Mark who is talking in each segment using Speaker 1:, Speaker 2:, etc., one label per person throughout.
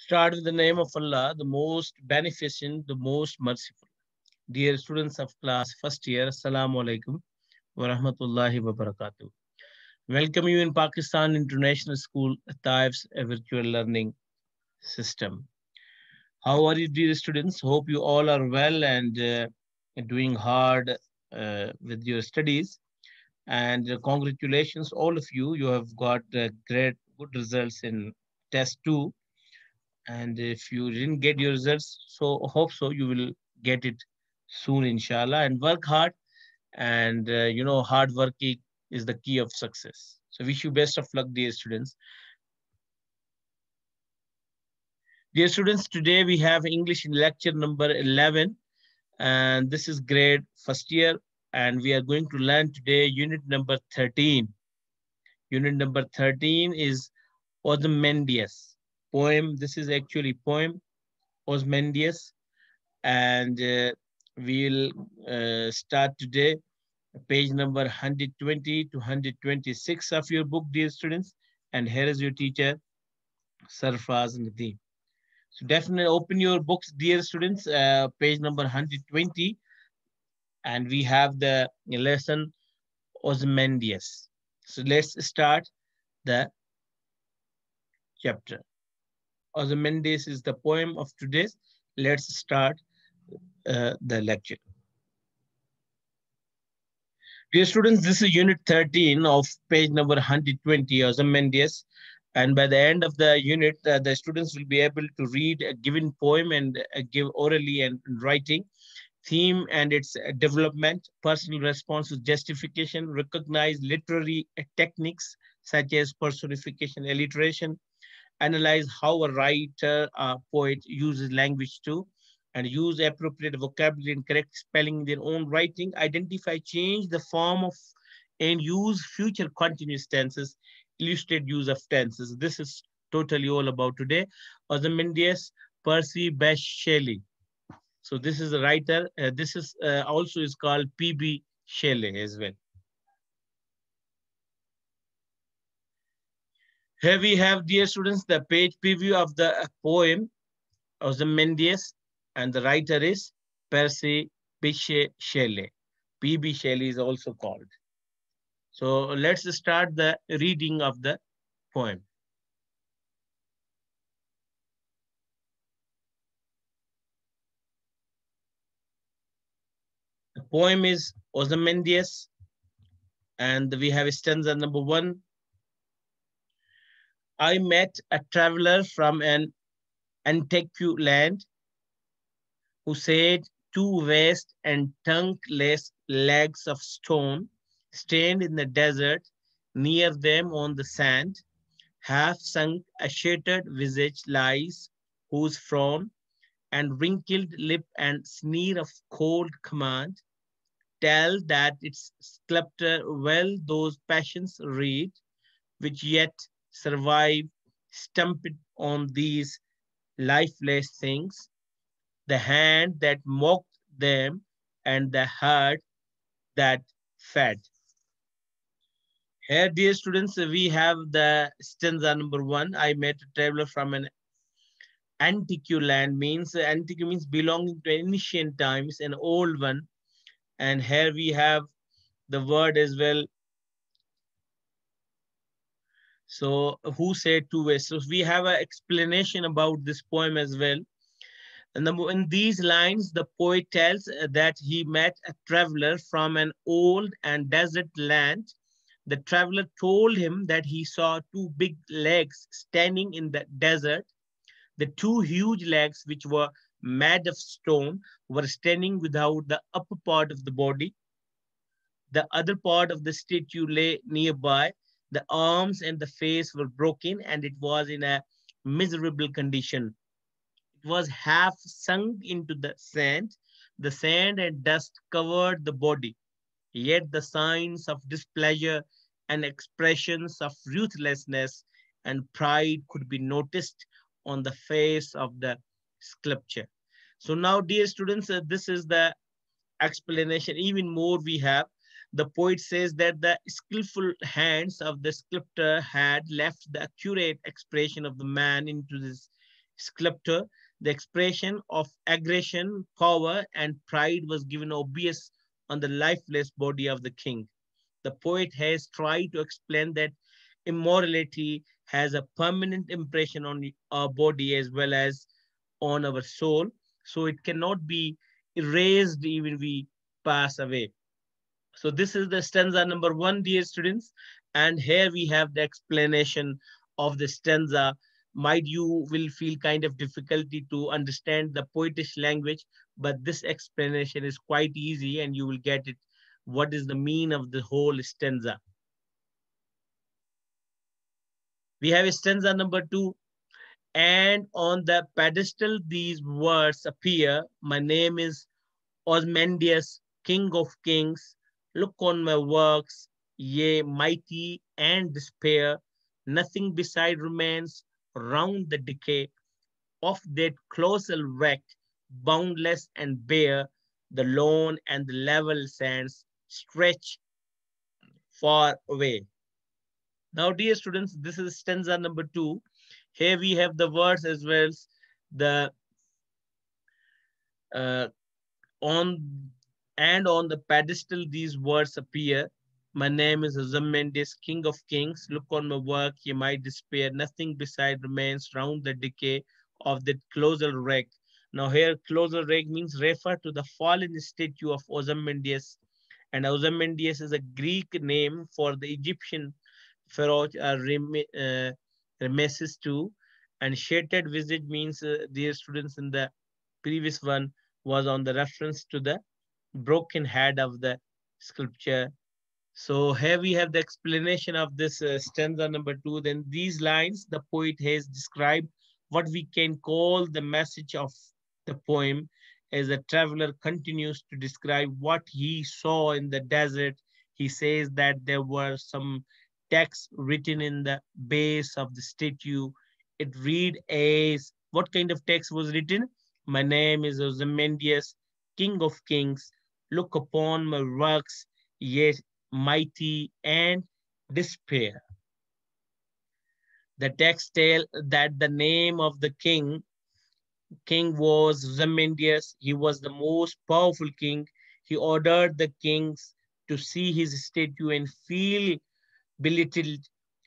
Speaker 1: Start with the name of Allah, the most beneficent, the most merciful. Dear students of class first year, Assalamu alaikum wa rahmatullahi wa barakatuh. Welcome you in Pakistan International School, Taif's virtual learning system. How are you, dear students? Hope you all are well and doing hard with your studies. And congratulations, all of you. You have got great, good results in test two. And if you didn't get your results, so hope so you will get it soon, inshallah. And work hard. And hard working is the key of success. So wish you best of luck, dear students. Dear students, today we have English lecture number 11, and this is grade first year, and we are going to learn today unit number 13. Unit number 13 is Ozymandias poem. This is actually poem Ozymandias, and we'll start today page number 120 to 126 of your book, dear students. And here is your teacher, Sarfraz Nadeem. So definitely open your books, dear students, page number 120, and we have the lesson Ozymandias. So let's start the chapter. Ozymandias is the poem of today's. Let's start the lecture. Dear students, this is unit 13 of page number 120, Ozymandias. And by the end of the unit, the students will be able to read a given poem and give orally and writing, theme and its development, personal responses, justification, recognize literary techniques such as personification, alliteration, analyze how a writer, poet uses language to, and use appropriate vocabulary and correct spelling in their own writing, identify, change the form of, and use future continuous tenses, illustrate use of tenses. This is totally all about today. Ozymandias Percy Bysshe Shelley. So this is a writer. This is also is called P.B. Shelley as well. Here we have, dear students, the page preview of the poem Ozymandias, and the writer is Percy Bysshe Shelley. P.B. Shelley is also called. So let's start the reading of the poem. The poem is Ozymandias, and we have stanza number 1. I met a traveler from an Antique land who said 2 vast and trunkless legs of stone stand in the desert. Near them on the sand, half sunk, a shattered visage lies, whose frown and wrinkled lip and sneer of cold command tell that its sculptor well those passions read, which yet survive stamped on these lifeless things, the hand that mocked them and the heart that fed. Here, dear students, we have the stanza number 1. I met a traveler from an antique land. Means antique means belonging to ancient times, an old one. And here we have the word as well. So who said 2 ways? So we have an explanation about this poem as well. And in these lines, the poet tells that he met a traveler from an old and desert land. The traveler told him that he saw 2 big legs standing in the desert. The 2 huge legs, which were made of stone, were standing without the upper part of the body. The other part of the statue lay nearby. The arms and the face were broken, and it was in a miserable condition. It was half sunk into the sand. The sand and dust covered the body. Yet the signs of displeasure and expressions of ruthlessness and pride could be noticed on the face of the sculpture. So now, dear students, this is the explanation. Even more we have. The poet says that the skillful hands of the sculptor had left the accurate expression of the man into this sculptor, the expression of aggression, power, and pride was given obvious on the lifeless body of the king. The poet has tried to explain that immorality has a permanent impression on our body as well as on our soul, so it cannot be erased even we pass away. So this is the stanza number 1, dear students, and here we have the explanation of the stanza. Might you will feel kind of difficulty to understand the poetish language, but this explanation is quite easy and you will get it. What is the meaning of the whole stanza? We have stanza number 2. And on the pedestal these words appear, my name is Osmandius, King of Kings. Look on my works, ye mighty and despair. Nothing beside remains round the decay of that colossal wreck, boundless and bare. The lone and the level sands stretch far away. Now, dear students, this is stanza number 2. Here we have the words as well as the uh, on and on the pedestal these words appear. My name is Ozymandias, King of Kings. Look on my work, ye might despair. Nothing beside remains round the decay of that colossal wreck. Now here, colossal wreck means refer to the fallen statue of Ozymandias. And Ozymandias is a Greek name for the Egyptian pharaoh Rameses II. And shattered visage means, dear students, in the previous one was on the reference to the broken head of the sculpture. So here we have the explanation of this stanza number 2. Then these lines, the poet has described what we can call the message of the poem as the traveler continues to describe what he saw in the desert. He says that there were some text written in the base of the statue. It read as, what kind of text was written? My name is Ozymandias, King of Kings. Look upon my works, yet mighty and despair. The text tell that the name of the king was Ozymandias. He was the most powerful king. He ordered the kings to see his statue and feel belittled.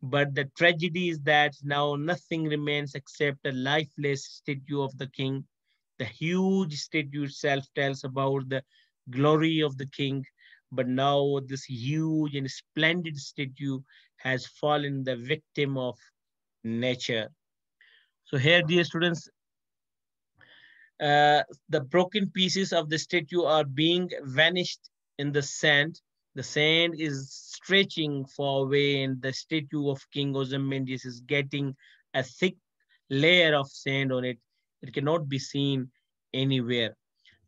Speaker 1: But the tragedy is that now nothing remains except a lifeless statue of the king. The huge statue itself tells about the glory of the king, but now this huge and splendid statue has fallen the victim of nature. So here, dear students, the broken pieces of the statue are being vanished in the sand. The sand is stretching far away, and the statue of King Ozymandias is getting a thick layer of sand on it. It cannot be seen anywhere.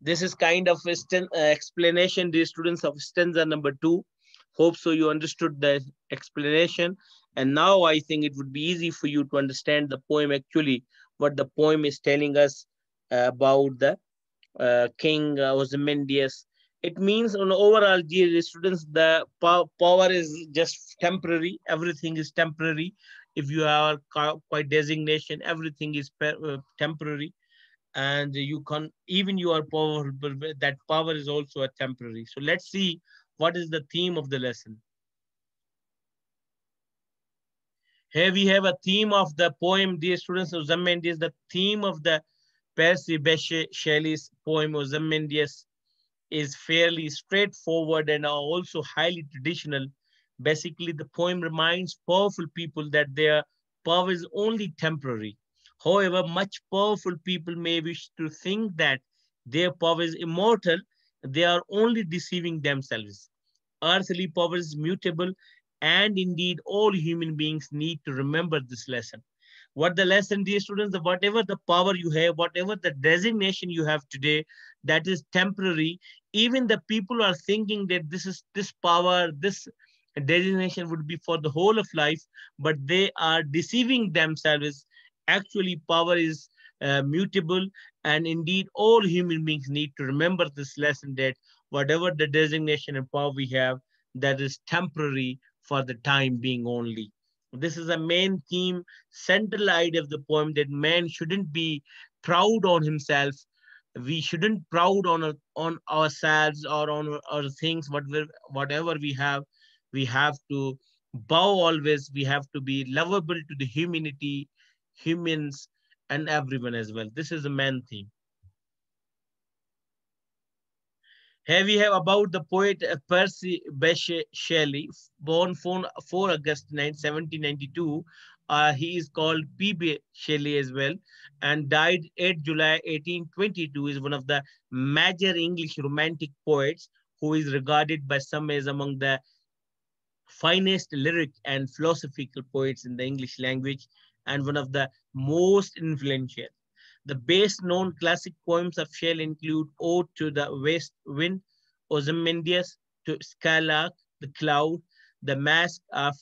Speaker 1: This is kind of a explanation, dear students, of stanza number 2. Hope so you understood the explanation. And now I think it would be easy for you to understand the poem actually, what the poem is telling us about the King Ozymandias. It means on overall, dear students, the power is just temporary. Everything is temporary. If you are quite designation, everything is temporary, and you can even you are powerful, but that power is also a temporary. So let's see what is the theme of the lesson. Here we have a theme of the poem, dear students. Of Ozymandias, the theme of the Percy Bysshe Shelley's poem Ozymandias is fairly straightforward and are also highly traditional. Basically, the poem reminds powerful people that their power is only temporary. However, much powerful people may wish to think that their power is immortal. They are only deceiving themselves. Earthly power is mutable, and indeed, all human beings need to remember this lesson. What the lesson, dear students, whatever the power you have, whatever the designation you have today, that is temporary. Even the people are thinking that this power, this designation would be for the whole of life, but they are deceiving themselves. Actually, power is mutable, and indeed, all human beings need to remember this lesson that whatever the designation and power we have, that is temporary for the time being only. This is the main theme, central idea of the poem, that man shouldn't be proud on himself. We shouldn't proud on ourselves or on our things, whatever we have. We have to bow always. We have to be lovable to the humanity, humans, and everyone as well. This is the main theme. Here we have about the poet Percy Bysshe Shelley, born 4 August 1792. He is called P.B. Shelley as well, and died 8 July 1822. Is one of the major English romantic poets who is regarded by some as among the finest lyric and philosophical poets in the English language, and one of the most influential. The best known classic poems of Shelley include Ode to the West Wind, Ozymandias, to Skylark, The Cloud, The Mask of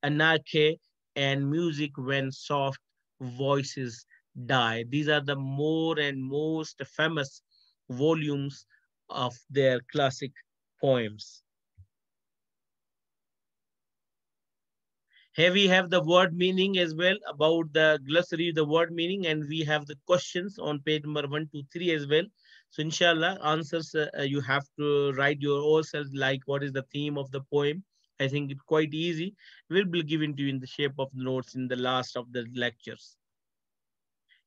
Speaker 1: Anarchy, and Music When Soft Voices Die. These are the more and most famous volumes of their classic poems. Here we have the word meaning as well, about the glossary, the word meaning, and we have the questions on page number 1 to 3 as well. So inshallah, answers you have to write your own self, like what is the theme of the poem. I think it's quite easy. Will be given to you in the shape of notes in the last of the lectures.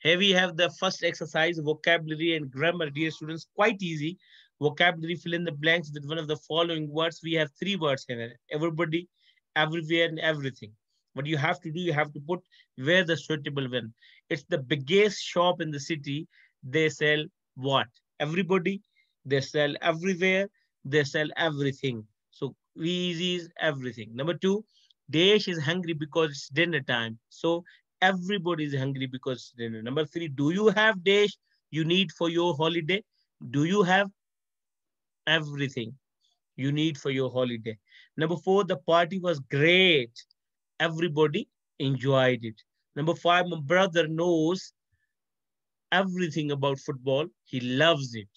Speaker 1: Here we have the first exercise, vocabulary and grammar. Dear students, quite easy. Vocabulary, fill in the blanks with one of the following words. We have 3 words here: everybody, everywhere, and everything. What you have to do, you have to put where the suitable when. It's the biggest shop in the city. They sell what? Everybody. They sell everywhere. They sell everything. So easy is everything. Number 2, Desh is hungry because it's dinner time. So everybody is hungry because it's dinner. Number 3, do you have dash you need for your holiday? Do you have everything you need for your holiday? Number 4, the party was great. Everybody enjoyed it. Number 5, my brother knows everything about football. He loves it.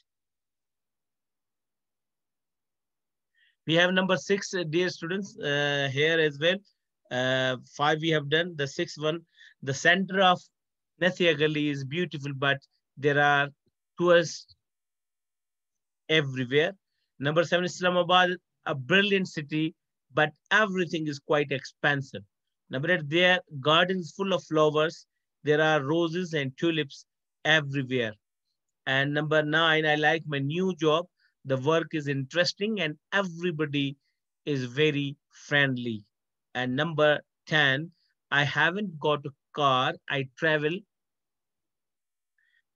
Speaker 1: We have number 6, dear students, here as well. 5 we have done. The 6th one, the center of Nathia Gully is beautiful, but there are tourists everywhere. Number 7, Islamabad, a brilliant city, but everything is quite expensive. Number 8, their gardens full of flowers. There are roses and tulips everywhere. And number 9, I like my new job. The work is interesting and everybody is very friendly. And number 10, I haven't got a car. I travel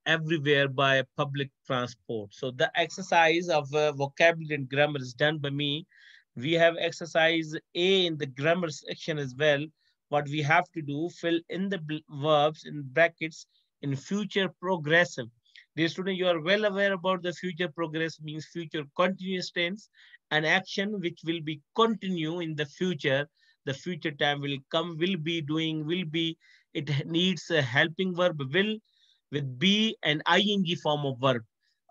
Speaker 1: everywhere by public transport. So the exercise of vocabulary and grammar is done by me. We have exercise A in the grammar section as well. What we have to do, fill in the verbs in brackets in future progressive. Dear student, you are well aware about the future progress means future continuous tense, an action which will be continue in the future. The future time will come, will be doing, will be. It needs a helping verb, will, with be and ing form of verb.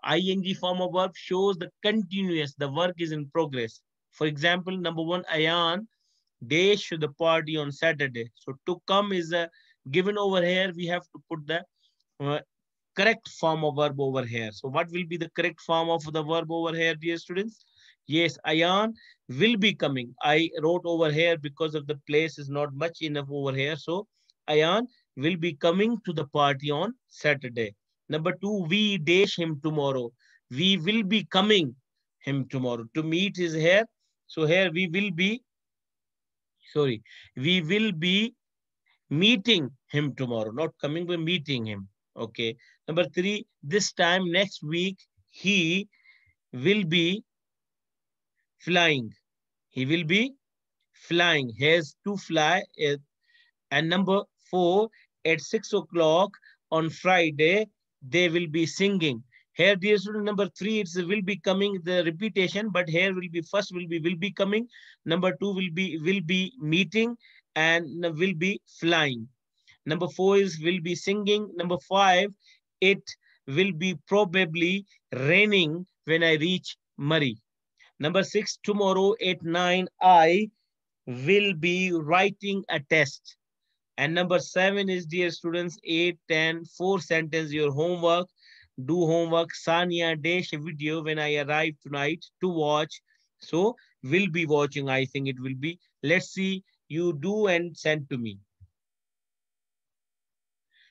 Speaker 1: Ing form of verb shows the continuous, the work is in progress. For example, number 1, Ayan dash to the party on Saturday. So to come is given over here. We have to put the uh, correct form of verb over here. So what will be the correct form of the verb over here, dear students? Yes, Ayan will be coming. I wrote over here because of the place is not much enough over here. So Ayan will be coming to the party on Saturday. Number 2, we dash him tomorrow. We will be coming him tomorrow. To meet is here. So here we will be, sorry, we will be meeting him tomorrow, not coming, but meeting him. Okay. Number 3, this time next week, he will be flying. He will be flying. He has to fly. And number 4, at 6 o'clock on Friday, they will be singing. Here, dear student, number 3, it will be coming, the repetition, but here will be first will be coming. Number 2 will be meeting, and will be flying. Number 4 is will be singing. Number 5, it will be probably raining when I reach Murray. Number 6, tomorrow at 9, I will be writing a test. And number 7 is, dear students, 8, 10, 4 sentence your homework. Do homework. Sania dash a video when I arrive tonight to watch. So will be watching. I think it will be. Let's see. You do and send to me.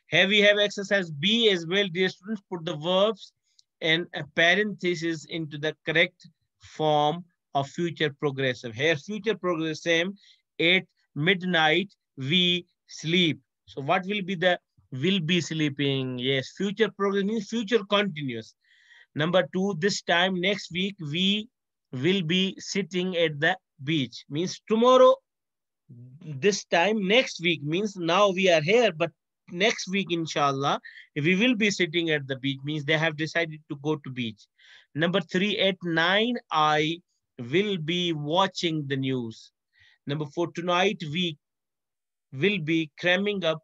Speaker 1: Here we have exercise B as well, dear students. Put the verbs and a parenthesis into the correct form of future progressive. Here future progressive, at midnight we sleep. So what will be the will be sleeping? Yes, future progressive means future continuous. Number 2, this time next week we will be sitting at the beach. Means tomorrow, this time next week means now we are here, but next week inshallah we will be sitting at the beach, means they have decided to go to beach. Number 3, at 9 I will be watching the news. Number 4, tonight we will be cramming up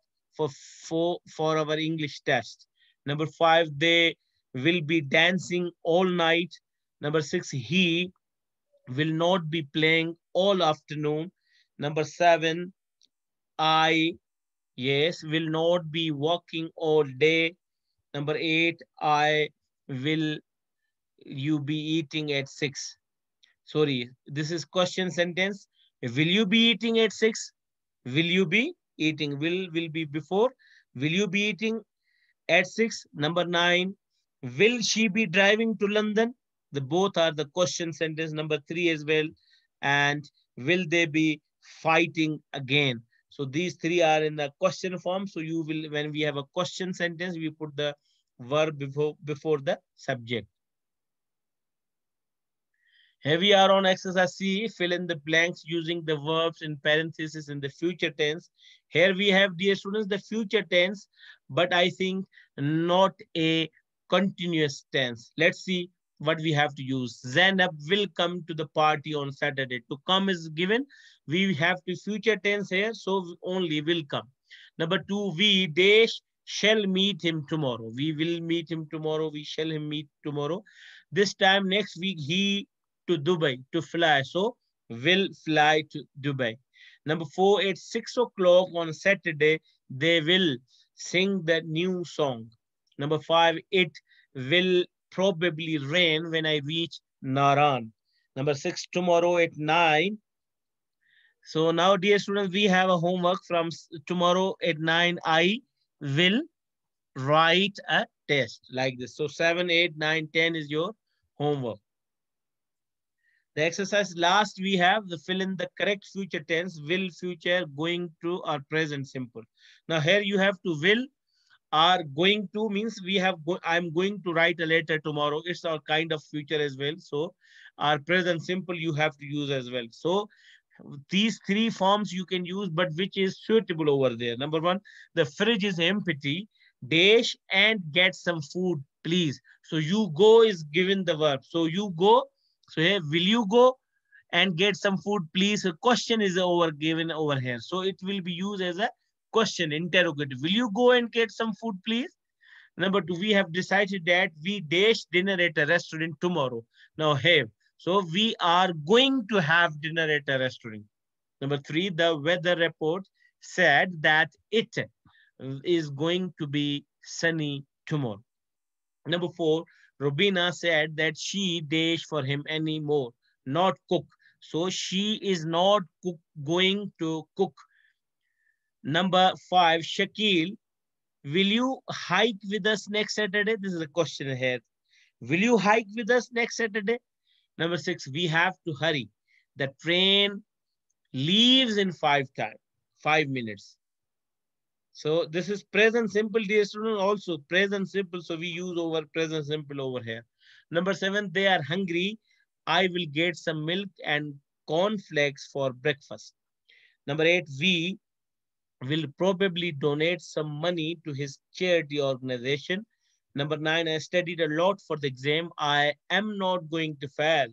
Speaker 1: for our English test. Number 5, they will be dancing all night. Number 6, he will not be playing all afternoon. Number 7, I, yes, will not be working all day. Number 8, I will you be eating at 6. Sorry, this is question sentence. Will you be eating at 6? Will you be eating? Will be before. Will you be eating at 6? Number 9, will she be driving to London? The both are the question sentence. Number 3 as well. And will they be fighting again? So these three are in the question form. So you will, when we have a question sentence, we put the verb before the subject. Here we are on exercise C, fill in the blanks using the verbs in parentheses in the future tense. Here we have, dear students, the future tense, but I think not a continuous tense. Let's see what we have to use. Zainab will come to the party on Saturday. To come is given. We have to future tense here, so only will come. Number 2, we dash shall meet him tomorrow. We will meet him tomorrow. We shall him meet tomorrow. This time next week, he to Dubai to fly. So will fly to Dubai. Number 4, at 6 o'clock on Saturday, they will sing the new song. Number 5, it will probably rain when I reach Naran. Number 6, tomorrow at 9. So now, dear students, we have a homework from tomorrow at 9. I will write a test like this. So 7, 8, 9, 10 is your homework. The exercise last we have the fill in the correct future tense, will, future, going to, or present simple. Now here you have to will, are going to means we have I'm going to write a letter tomorrow. It's our kind of future as well. So our present simple you have to use as well. So these three forms you can use, but which is suitable over there? Number 1, the fridge is empty, dash and get some food, please. So you go is given the verb. So you go. So here, will you go and get some food, please? A question is given over here. So it will be used as a question, interrogative. Will you go and get some food, please? Number 2, we have decided that we dash dinner at a restaurant tomorrow. Now have. So we are going to have dinner at a restaurant. Number 3, the weather report said that it is going to be sunny tomorrow. Number 4, Robina said that she dash for him anymore, not cook. So she is not going to cook. Number 5, Shakil, will you hike with us next Saturday? This is a question here. Will you hike with us next Saturday? Number 6, we have to hurry. The train leaves in 5 minutes. So this is present simple, dear student, also present simple. So we use over present simple over here. Number 7, they are hungry. I will get some milk and cornflakes for breakfast. Number 8, we will probably donate some money to his charity organization. Number 9, I studied a lot for the exam. I am not going to fail.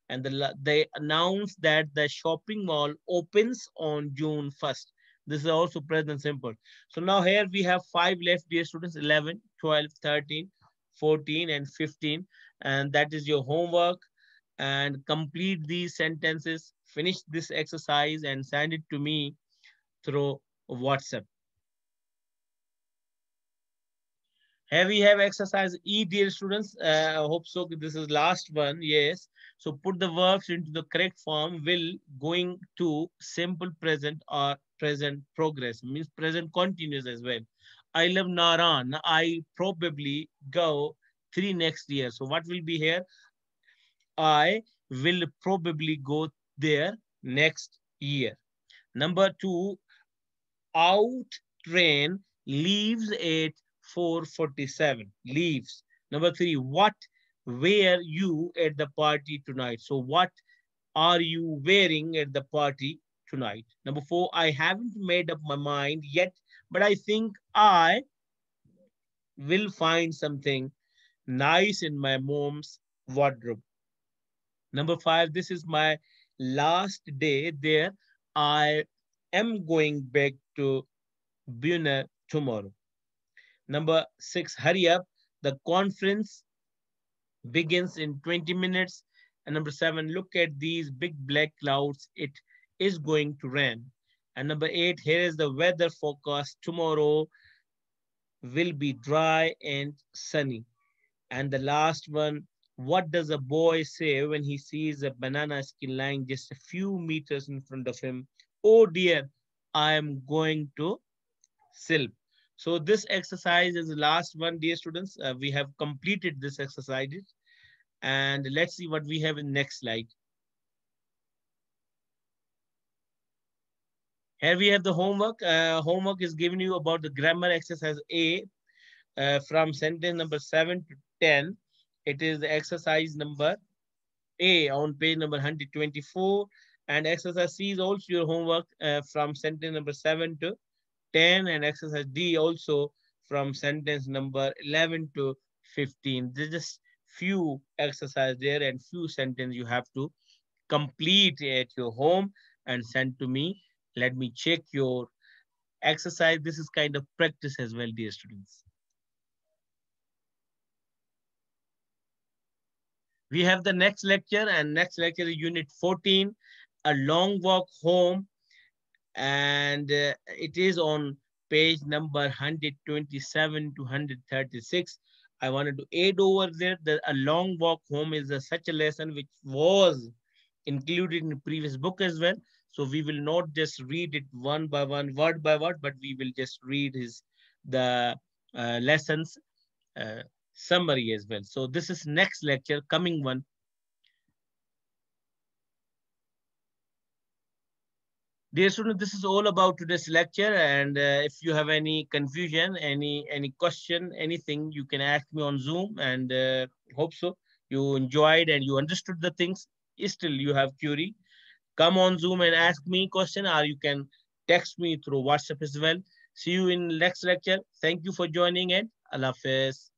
Speaker 1: And they announced that the shopping mall opens on June 1st. This is also present simple. So now here we have 5 left, dear students, 11, 12, 13, 14, and 15. And that is your homework. And complete these sentences, finish this exercise and send it to me through WhatsApp. Have we have exercise E, dear students? I hope so. This is last one. Yes. So put the verbs into the correct form. Will, going to, simple present or present progress, means present continuous as well. I love Naran. I probably go 3 next year. So what will be here? I will probably go there next year. Number 2, out train leaves at 4:47. Leaves. Number 3, what wear you at the party tonight? So what are you wearing at the party tonight? Number 4, I haven't made up my mind yet, but I think I will find something nice in my mom's wardrobe. Number 5, this is my last day there. I am going back to Buenos tomorrow. Number 6, hurry up. The conference begins in 20 minutes. And number 7, look at these big black clouds. It is going to rain. And number 8, here is the weather forecast. Tomorrow will be dry and sunny. And the last one, what does a boy say when he sees a banana skin lying just a few meters in front of him? Oh dear, I am going to slip. So this exercise is the last one, dear students. We have completed this exercise. And let's see what we have in next slide. Here we have the homework. Homework is given you about the grammar exercise A from sentence number 7 to 10. It is the exercise number A on page number 124. And exercise C is also your homework from sentence number 7 to 10. And exercise D also from sentence number 11 to 15. There's just few exercise there and few sentences you have to complete at your home and send to me. Let me check your exercise. This is kind of practice as well, dear students. We have the next lecture, and next lecture is unit 14, a long walk home. And it is on page number 127 to 136. I wanted to add over there that a long walk home is such a lesson which was included in the previous book as well. So we will not just read it one by one, word by word, but we will just read the lessons summary as well. So this is next lecture, coming one. Dear students, this is all about today's lecture. And if you have any confusion, any question, anything, you can ask me on Zoom. And hope so you enjoyed and you understood the things. Still, you have query, come on Zoom and ask me question, or you can text me through WhatsApp as well. See you in next lecture. Thank you for joining in. Allah Hafiz.